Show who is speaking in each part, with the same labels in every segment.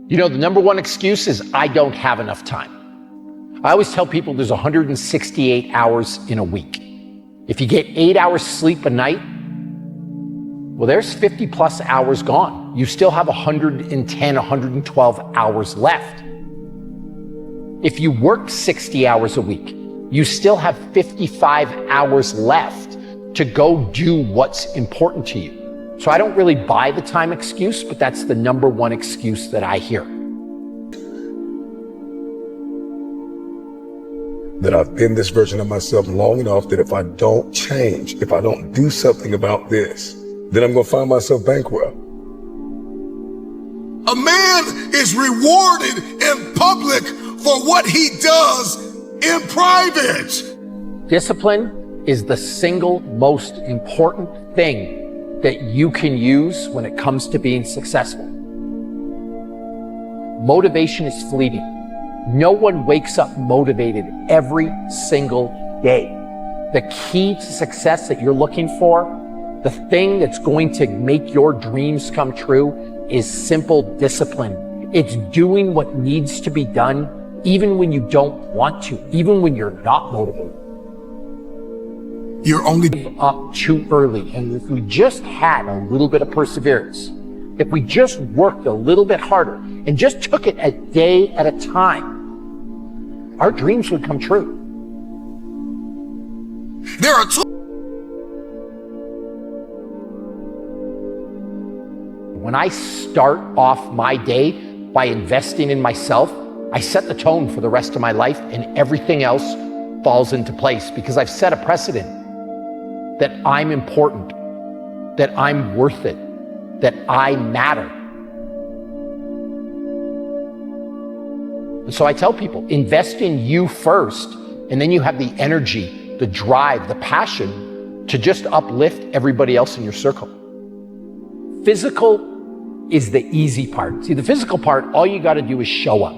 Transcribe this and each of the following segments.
Speaker 1: You know, the number one excuse is I don't have enough time. I always tell people there's 168 hours in a week. If you get 8 hours sleep a night, well, there's 50 plus hours gone. You still have 110, 112 hours left. If you work 60 hours a week, you still have 55 hours left to go do what's important to you. So I don't really buy the time excuse, but that's the number one excuse that I hear.
Speaker 2: That I've been this version of myself long enough that if I don't change, if I don't do something about this, then I'm going to find myself bankrupt.
Speaker 3: A man is rewarded in public for what he does in private.
Speaker 1: Discipline is the single most important thing that you can use when it comes to being successful. Motivation is fleeting. No one wakes up motivated every single day. The key to success that you're looking for, the thing that's going to make your dreams come true, is simple discipline. It's doing what needs to be done even when you don't want to, even when you're not motivated.
Speaker 3: You're only
Speaker 1: up too early. And if we just had a little bit of perseverance, if we just worked a little bit harder and just took it a day at a time, our dreams would come true.
Speaker 3: There are two.
Speaker 1: When I start off my day by investing in myself, I set the tone for the rest of my life, and everything else falls into place because I've set a precedent that I'm important, that I'm worth it, that I matter. And so I tell people, invest in you first, and then you have the energy, the drive, the passion to just uplift everybody else in your circle. Physical is the easy part. See, the physical part, all you got to do is show up.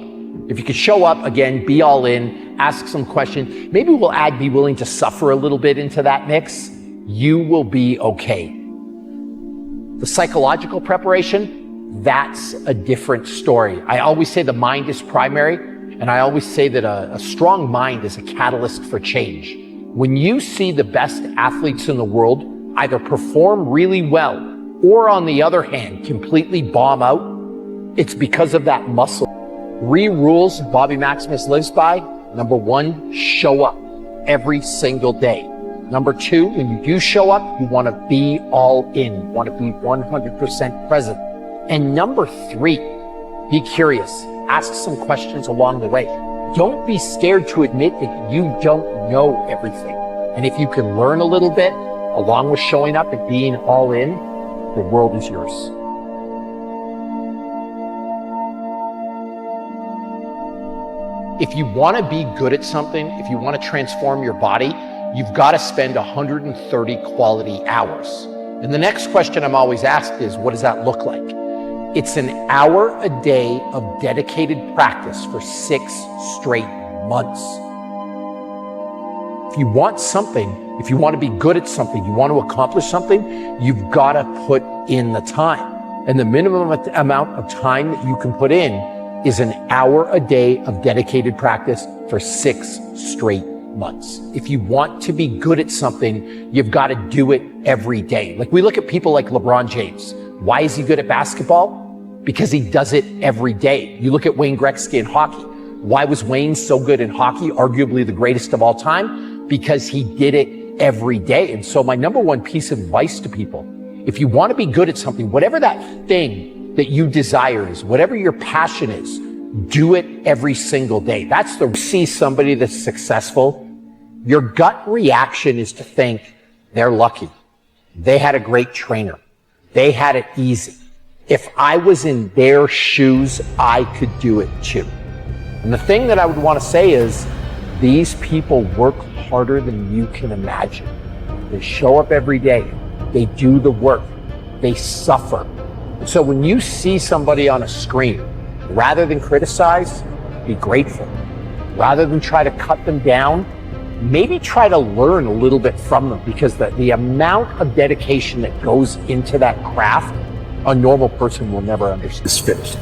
Speaker 1: If you could show up, again, be all in, ask some questions. Maybe we'll add be willing to suffer a little bit into that mix. You will be okay. The psychological preparation, that's a different story. I always say the mind is primary, and I always say that a strong mind is a catalyst for change. When you see the best athletes in the world either perform really well or, on the other hand, completely bomb out, it's because of that muscle. 3 rules Bobby Maximus lives by. Number 1, show up every single day. Number 2, when you do show up, you want to be all in. You want to be 100% present. And number 3, be curious. Ask some questions along the way. Don't be scared to admit that you don't know everything. And if you can learn a little bit, along with showing up and being all in, the world is yours. If you want to be good at something, if you want to transform your body, you've got to spend 130 quality hours. And the next question I'm always asked is, what does that look like? It's an hour a day of dedicated practice for 6 straight months. If you want something, if you want to be good at something, you want to accomplish something, you've got to put in the time. And the minimum amount of time that you can put in is an hour a day of dedicated practice for 6 straight months. If you want to be good at something, you've got to do it every day. Like, we look at people like LeBron James. Why is he good at basketball? Because he does it every day. You look at Wayne Gretzky in hockey. Why was Wayne so good in hockey? Arguably the greatest of all time, because he did it every day. And so my number one piece of advice to people, if you want to be good at something, whatever that thing that you desire is, whatever your passion is, do it every single day. That's the, see somebody that's successful, your gut reaction is to think they're lucky. They had a great trainer. They had it easy. If I was in their shoes, I could do it too. And the thing that I would want to say is, these people work harder than you can imagine. They show up every day. They do the work. They suffer. So when you see somebody on a screen, rather than criticize, be grateful. Rather than try to cut them down, maybe try to learn a little bit from them, because the amount of dedication that goes into that craft, a normal person will never understand.
Speaker 2: It's finished.